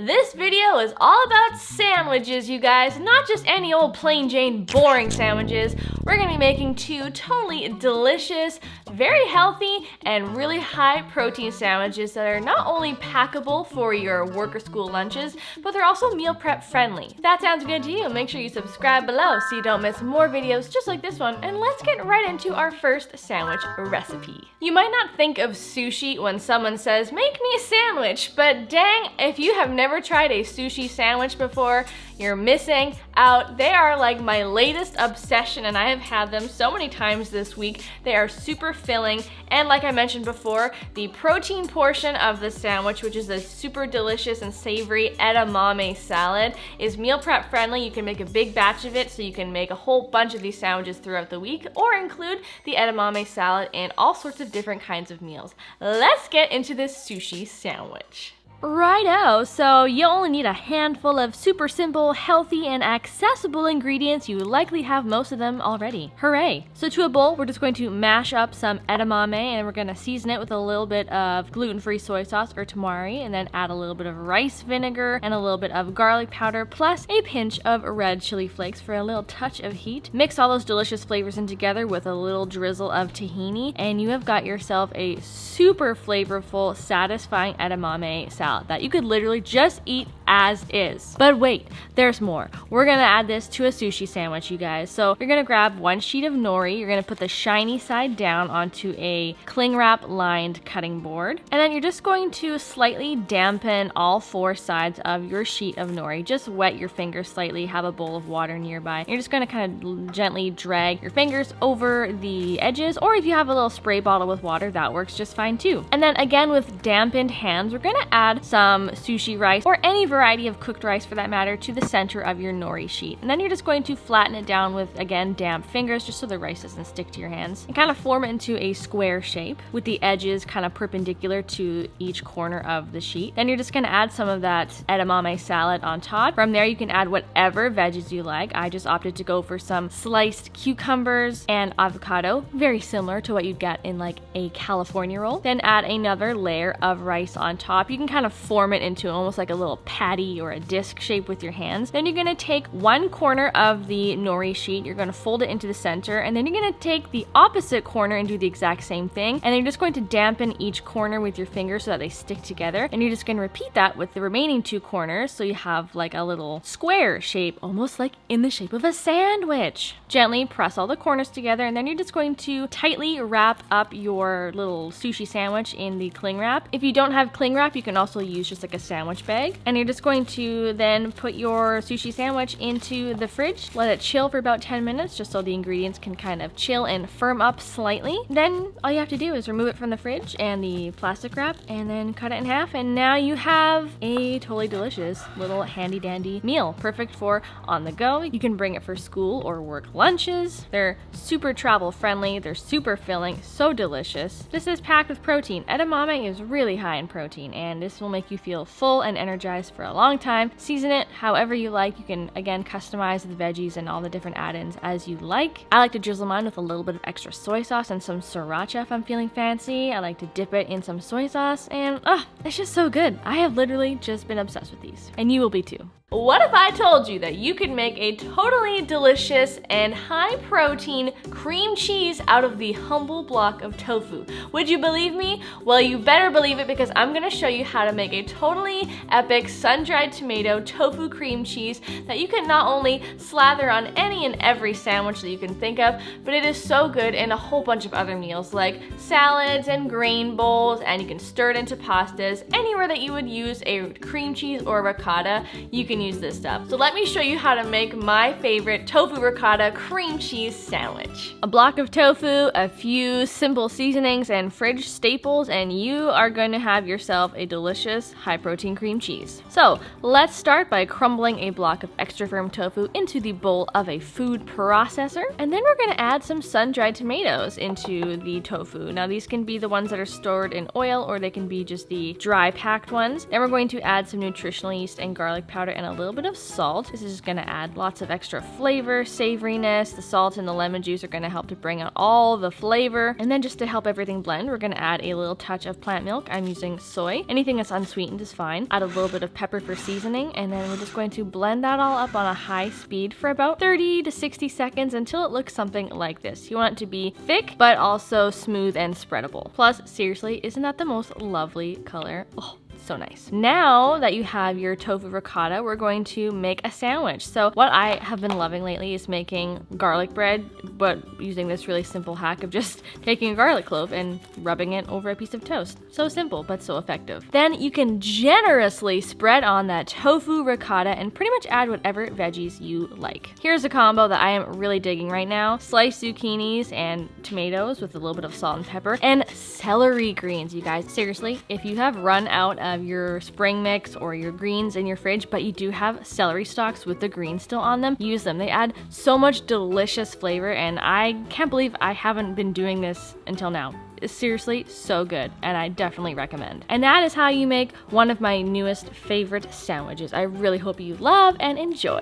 This video is all about sandwiches, you guys. Not just any old plain Jane boring sandwiches. We're gonna be making two totally delicious, very healthy, and really high protein sandwiches that are not only packable for your work or school lunches, but they're also meal prep friendly. If that sounds good to you, make sure you subscribe below so you don't miss more videos just like this one. And let's get right into our first sandwich recipe. You might not think of sushi when someone says, make me a sandwich, but dang, if you have never tried a sushi sandwich before, you're missing out. They are like my latest obsession, and I have had them so many times this week. They are super filling, and like I mentioned before, the protein portion of the sandwich, which is a super delicious and savory edamame salad, is meal prep friendly. You can make a big batch of it, so you can make a whole bunch of these sandwiches throughout the week, or include the edamame salad in all sorts of different kinds of meals. Let's get into this sushi sandwich. Righto, so you only need a handful of super simple, healthy, and accessible ingredients. You likely have most of them already. Hooray! So to a bowl, we're just going to mash up some edamame, and we're going to season it with a little bit of gluten-free soy sauce or tamari, and then add a little bit of rice vinegar and a little bit of garlic powder, plus a pinch of red chili flakes for a little touch of heat. Mix all those delicious flavors in together with a little drizzle of tahini, and you have got yourself a super flavorful, satisfying edamame salad that you could literally just eat as is. But wait, there's more. We're gonna add this to a sushi sandwich, you guys. So you're gonna grab one sheet of nori, you're gonna put the shiny side down onto a cling wrap lined cutting board, and then you're just going to slightly dampen all four sides of your sheet of nori. Just wet your fingers slightly, have a bowl of water nearby. You're just gonna kind of gently drag your fingers over the edges, or if you have a little spray bottle with water, that works just fine too. And then again, with dampened hands, we're gonna add some sushi rice, or any variety of cooked rice for that matter, to the center of your nori sheet. And then you're just going to flatten it down with, again, damp fingers, just so the rice doesn't stick to your hands, and kind of form it into a square shape with the edges kind of perpendicular to each corner of the sheet. Then you're just going to add some of that edamame salad on top. From there, you can add whatever veggies you like. I just opted to go for some sliced cucumbers and avocado, very similar to what you'd get in like a California roll. Then add another layer of rice on top. You can kind of form it into almost like a little patty or a disc shape with your hands. Then you're gonna take one corner of the nori sheet, you're gonna fold it into the center, and then you're gonna take the opposite corner and do the exact same thing. And then you're just going to dampen each corner with your fingers so that they stick together. And you're just gonna repeat that with the remaining two corners, so you have like a little square shape, almost like in the shape of a sandwich. Gently press all the corners together, and then you're just going to tightly wrap up your little sushi sandwich in the cling wrap. If you don't have cling wrap, you can also use just like a sandwich bag. And you're just going to then put your sushi sandwich into the fridge, let it chill for about 10 minutes just so the ingredients can kind of chill and firm up slightly. Then all you have to do is remove it from the fridge and the plastic wrap, and then cut it in half, and now you have a totally delicious little handy dandy meal, perfect for on the go. You can bring it for school or work lunches. They're super travel friendly, they're super filling, so delicious. This is packed with protein. Edamame is really high in protein, and this will make you feel full and energized for a long time. Season it however you like. You can again customize the veggies and all the different add-ins as you like. I like to drizzle mine with a little bit of extra soy sauce and some sriracha if I'm feeling fancy. I like to dip it in some soy sauce, and it's just so good. I have literally just been obsessed with these, and you will be too. What if I told you that you could make a totally delicious and high protein cream cheese out of the humble block of tofu? Would you believe me? Well, you better believe it, because I'm gonna show you how to make a totally epic sun-dried tomato tofu cream cheese that you can not only slather on any and every sandwich that you can think of, but it is so good in a whole bunch of other meals like salads and grain bowls, and you can stir it into pastas. Anywhere that you would use a cream cheese or ricotta, you can use this stuff. So let me show you how to make my favorite tofu ricotta cream cheese sandwich. A block of tofu, a few simple seasonings, and fridge staples, and you are going to have yourself a delicious high protein cream cheese. So let's start by crumbling a block of extra firm tofu into the bowl of a food processor, and then we're going to add some sun-dried tomatoes into the tofu. Now these can be the ones that are stored in oil, or they can be just the dry packed ones. Then we're going to add some nutritional yeast and garlic powder and a little bit of salt. This is just going to add lots of extra flavor, savoriness. The salt and the lemon juice are going to help to bring out all the flavor. And then just to help everything blend, we're going to add a little touch of plant milk. I'm using soy. Anything that's unsweetened is fine. Add a little bit of pepper for seasoning, and then we're just going to blend that all up on a high speed for about 30 to 60 seconds until it looks something like this. You want it to be thick, but also smooth and spreadable. Plus, seriously, isn't that the most lovely color? Oh, so nice. Now that you have your tofu ricotta, we're going to make a sandwich. So what I have been loving lately is making garlic bread, but using this really simple hack of just taking a garlic clove and rubbing it over a piece of toast. So simple, but so effective. Then you can generously spread on that tofu ricotta and pretty much add whatever veggies you like. Here's a combo that I am really digging right now. Sliced zucchinis and tomatoes with a little bit of salt and pepper, and celery greens, you guys. Seriously, if you have run out of your spring mix or your greens in your fridge, but you do have celery stalks with the greens still on them, use them. They add so much delicious flavor, and I can't believe I haven't been doing this until now. It's seriously so good, and I definitely recommend. And that is how you make one of my newest favorite sandwiches. I really hope you love and enjoy.